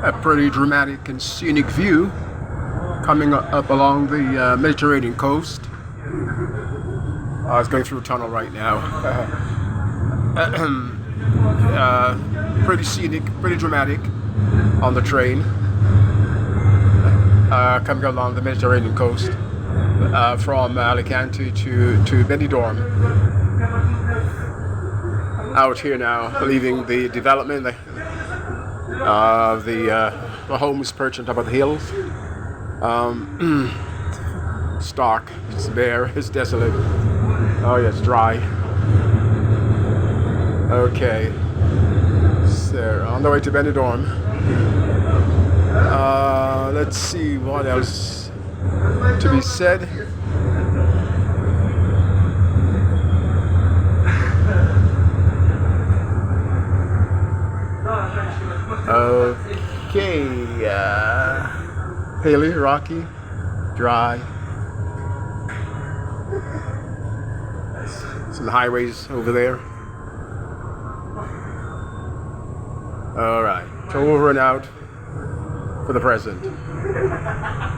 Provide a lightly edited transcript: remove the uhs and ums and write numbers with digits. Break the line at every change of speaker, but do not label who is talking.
A pretty dramatic and scenic view coming up along the Mediterranean coast. I was going through a tunnel right now. Pretty scenic, pretty dramatic on the train coming along the Mediterranean coast from Alicante to Benidorm. Out here now, leaving the development, the homes perched on top of the hills. Stark, it's bare, it's desolate. Oh yeah, it's dry. Okay, so on the way to Benidorm. Let's see what else to be said. Okay, hilly, rocky, dry. Some highways over there. All right, so over and out for the present.